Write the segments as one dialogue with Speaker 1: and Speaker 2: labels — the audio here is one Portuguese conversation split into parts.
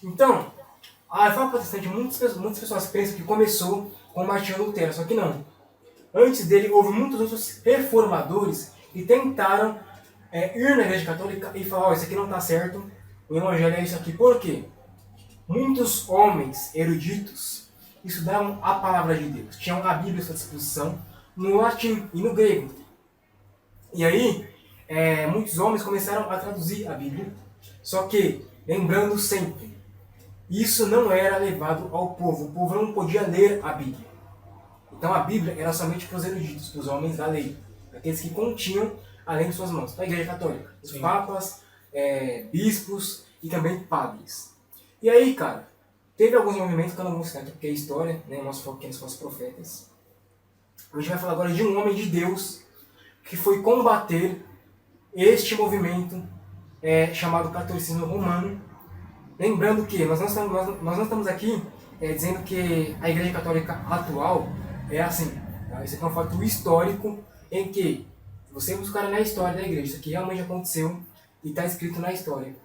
Speaker 1: Então, a reforma protestante, muitas pessoas pensam que começou com Martinho Lutero, só que não. Antes dele, houve muitos outros reformadores que tentaram ir na Igreja Católica e falar: isso aqui não está certo, o Evangelho é isso aqui. Por quê? Muitos homens eruditos estudavam a palavra de Deus, tinham a Bíblia à sua disposição no latim e no grego. E aí, muitos homens começaram a traduzir a Bíblia, só que, lembrando sempre, isso não era levado ao povo, o povo não podia ler a Bíblia. Então a Bíblia era somente para os eruditos, para os homens da lei, aqueles que continham a lei em suas mãos, para a Igreja Católica, os papas, bispos e também padres. E aí, cara, teve alguns movimentos que eu não vou citar aqui porque é história, né? Nosso foco aqui são os profetas. A gente vai falar agora de um homem de Deus que foi combater este movimento chamado catolicismo romano. Lembrando que nós não estamos aqui dizendo que a Igreja Católica atual é assim. Tá? Isso aqui é um fato histórico em que, se você buscar na história da Igreja, isso aqui realmente aconteceu e está escrito na história.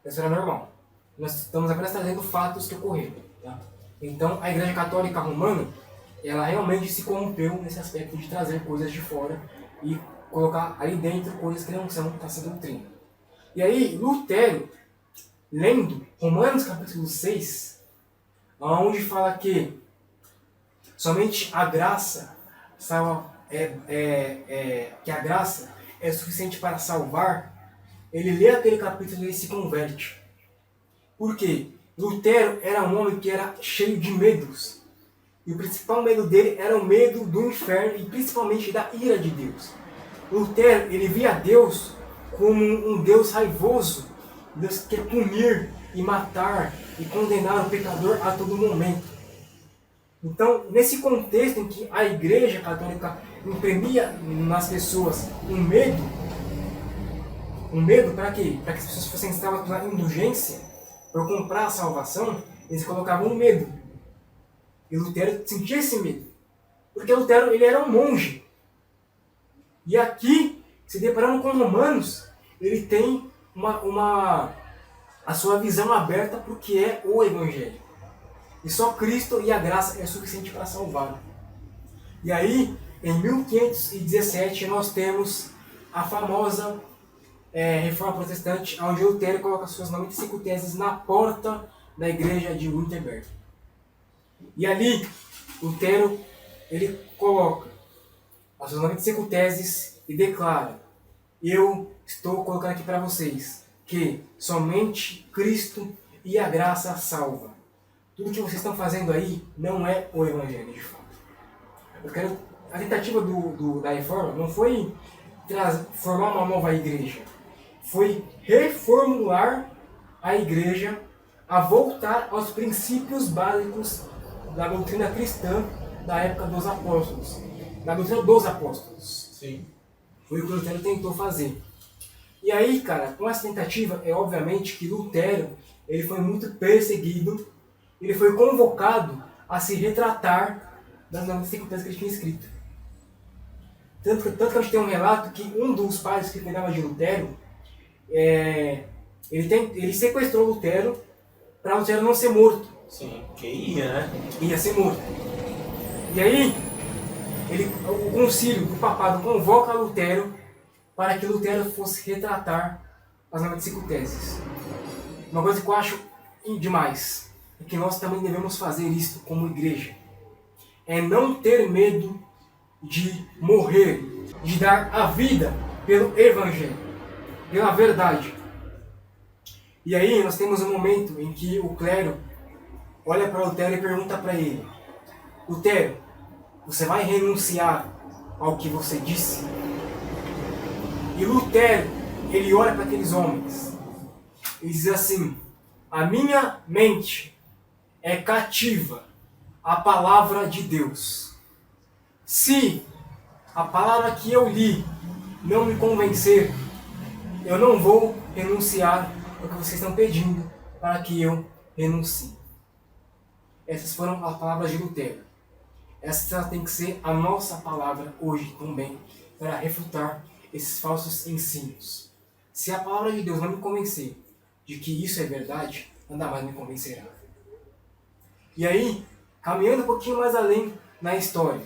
Speaker 1: Isso era normal. Nós estamos apenas trazendo fatos que ocorreram. Tá? Então, a Igreja Católica Romana, ela realmente se corrompeu nesse aspecto de trazer coisas de fora e colocar ali dentro coisas que não são dessa doutrina. E aí, Lutero, lendo Romanos capítulo 6, onde fala que somente a graça salva, que a graça é suficiente para salvar, ele lê aquele capítulo e ele se converte. Por quê? Lutero era um homem que era cheio de medos. E o principal medo dele era o medo do inferno e principalmente da ira de Deus. Lutero, ele via Deus como um Deus raivoso. Deus que quer punir e matar e condenar o pecador a todo momento. Então, nesse contexto em que a Igreja Católica imprimia nas pessoas um medo para quê? Para que as pessoas fossem escravas pela indulgência, para comprar a salvação, eles colocavam um medo. E Lutero sentia esse medo. Porque Lutero ele era um monge. E aqui, se deparando com Romanos, ele tem a sua visão aberta para o que é o Evangelho. E só Cristo e a graça é suficiente para salvar. E aí, em 1517, nós temos a famosa Reforma Protestante, onde Lutero coloca suas 95 teses na porta da igreja de Wittenberg. E ali, Lutero ele coloca as suas 95 teses e declara: eu estou colocando aqui para vocês que somente Cristo e a graça salva. Tudo que vocês estão fazendo aí não é o Evangelho de fato. A tentativa da reforma não foi formar uma nova igreja, foi reformular a igreja a voltar aos princípios básicos da doutrina cristã da época dos apóstolos, da doutrina dos apóstolos.
Speaker 2: Sim.
Speaker 1: Foi o que Lutero tentou fazer. E aí, cara, com essa tentativa, é obviamente que Lutero ele foi muito perseguido, ele foi convocado a se retratar das 95 teses que ele tinha escrito. Tanto que a gente tem um relato que um dos pais que cuidava de Lutero, ele sequestrou Lutero para Lutero não ser morto.
Speaker 2: Sim, que ia, né?
Speaker 1: Ia ser morto. E aí, o concílio do papado convoca Lutero para que Lutero fosse retratar as 95 teses. Uma coisa que eu acho demais é que nós também devemos fazer isso como igreja. É não ter medo de morrer, de dar a vida pelo Evangelho, pela verdade. E aí nós temos um momento em que o clero olha para Lutero e pergunta para ele: Lutero, você vai renunciar ao que você disse? E Lutero, ele olha para aqueles homens e diz assim: a minha mente é cativa à palavra de Deus. Se a palavra que eu li não me convencer, eu não vou renunciar ao que vocês estão pedindo para que eu renuncie. Essas foram as palavras de Lutero. Essa tem que ser a nossa palavra hoje também, para refutar esses falsos ensinos. Se a palavra de Deus não me convencer de que isso é verdade, nada mais me convencerá. E aí, caminhando um pouquinho mais além na história,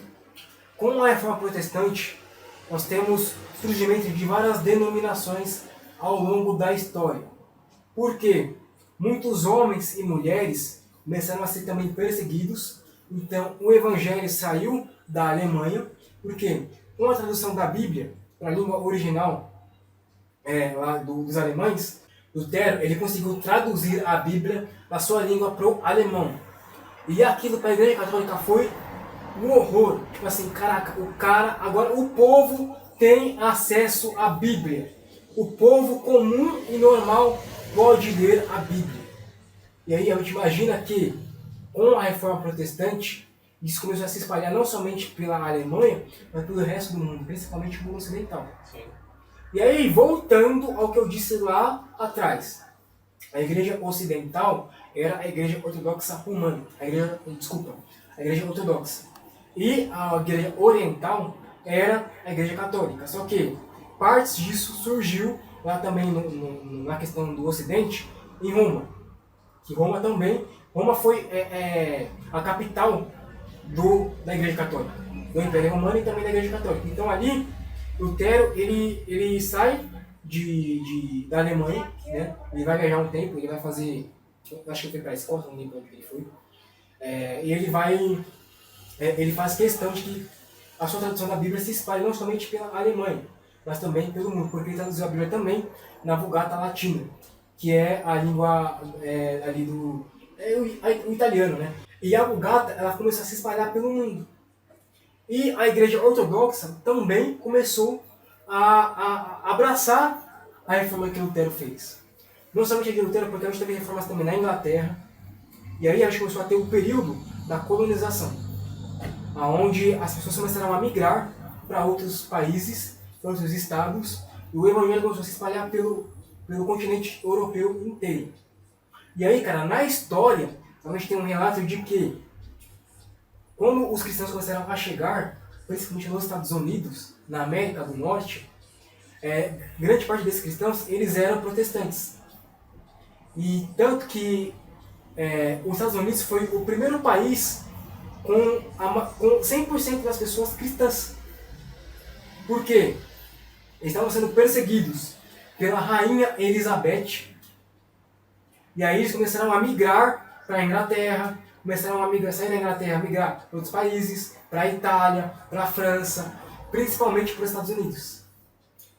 Speaker 1: com a Reforma Protestante, nós temos surgimento de várias denominações ao longo da história. Por quê? Muitos homens e mulheres começaram a ser também perseguidos, então o Evangelho saiu da Alemanha, porque com a tradução da Bíblia para a língua original lá dos alemães, Lutero ele conseguiu traduzir a Bíblia da sua língua para o alemão. E aquilo para a Igreja Católica foi um horror. Tipo assim, caraca, agora o povo tem acesso à Bíblia. O povo comum e normal pode ler a Bíblia. E aí a gente imagina que com a Reforma Protestante, isso começou a se espalhar não somente pela Alemanha, mas pelo resto do mundo, principalmente o mundo ocidental.
Speaker 2: Sim.
Speaker 1: E aí, voltando ao que eu disse lá atrás, a Igreja Ocidental era a Igreja Ortodoxa Romana, a Igreja Ortodoxa. E a Igreja Oriental era a Igreja Católica. Só que partes disso surgiu lá também na questão do Ocidente, em Roma. Que Roma foi a capital da Igreja Católica, do Império Romano e também da Igreja Católica. Então ali, Lutero ele sai da Alemanha, né? Ele vai viajar um tempo, ele vai fazer, acho que ele foi para a Escócia, não lembro onde ele foi, e ele faz questão de que a sua tradução da Bíblia se espalhe não somente pela Alemanha, mas também pelo mundo, porque ele traduziu a Bíblia também na Vulgata Latina, que é a língua ali o italiano, né? E a Vulgata ela começou a se espalhar pelo mundo. E a Igreja Ortodoxa também começou a abraçar a reforma que Lutero fez. Não somente a de Lutero, porque a gente teve reformas também na Inglaterra. E aí a gente começou a ter o período da colonização, onde as pessoas começaram a migrar para outros países, para outros estados, e o evangelho começou a se espalhar pelo continente europeu inteiro. E aí, cara, na história, a gente tem um relato de que quando os cristãos começaram a chegar, principalmente nos Estados Unidos, na América do Norte, grande parte desses cristãos eles eram protestantes. E tanto que os Estados Unidos foi o primeiro país com 100% das pessoas cristãs. Por quê? Eles estavam sendo perseguidos pela rainha Elizabeth. E aí eles começaram a migrar para a Inglaterra, sair da Inglaterra, migrar para outros países, para a Itália, para a França, principalmente para os Estados Unidos.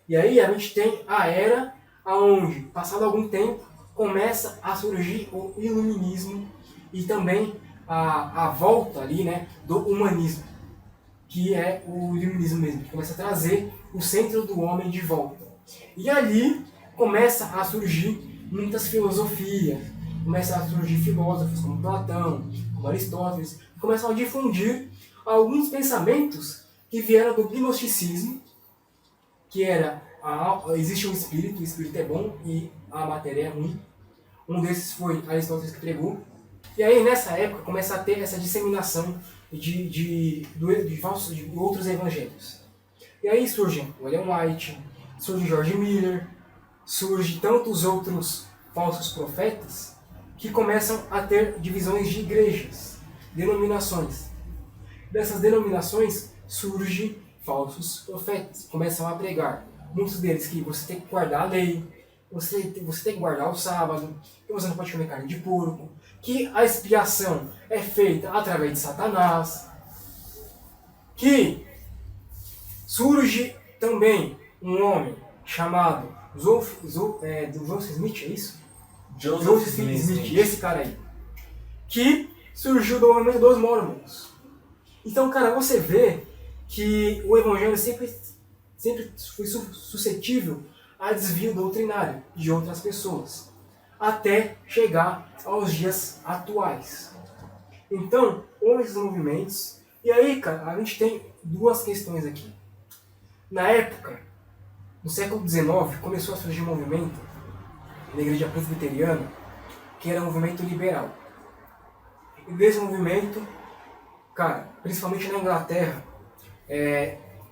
Speaker 1: E aí a gente tem a era onde, passado algum tempo, começa a surgir o iluminismo e também a volta ali, né, do humanismo, que é o iluminismo mesmo, que começa a trazer o centro do homem de volta. E ali começa a surgir muitas filosofias, começam a surgir filósofos como Platão, como Aristóteles, que começam a difundir alguns pensamentos que vieram do gnosticismo, que era existe um espírito, o espírito é bom e a matéria é ruim. Um desses foi Aristóteles que pregou. E aí nessa época começa a ter essa disseminação de outros evangelhos. E aí surgem William White, surge George Miller, surge tantos outros falsos profetas que começam a ter divisões de igrejas, denominações. Dessas denominações surgem falsos profetas, começam a pregar. Muitos deles que você tem que guardar a lei, você tem que guardar o sábado, que você não pode comer carne de porco, que a expiação é feita através de Satanás, que surge também um homem chamado Joseph Smith, é isso? Joseph Smith, esse cara aí, que surgiu do movimento dos Mormons. Então, cara, você vê que o evangelho sempre foi suscetível a desvio doutrinário de outras pessoas, até chegar aos dias atuais. Então, houve esses movimentos, e aí, cara, a gente tem duas questões aqui. Na época, no século XIX, começou a surgir um movimento na igreja presbiteriana, que era um movimento liberal. E desse movimento, cara, principalmente na Inglaterra,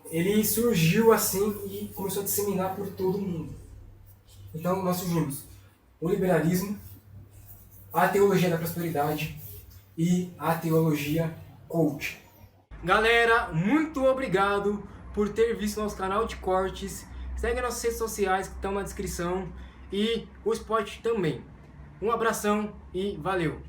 Speaker 1: ele surgiu assim e começou a disseminar por todo o mundo. Então nós surgimos o liberalismo, a teologia da prosperidade e a teologia coach. Galera, muito obrigado por ter visto nosso canal de cortes. Segue nossas redes sociais que estão na descrição e o Spotify também. Um abração e valeu!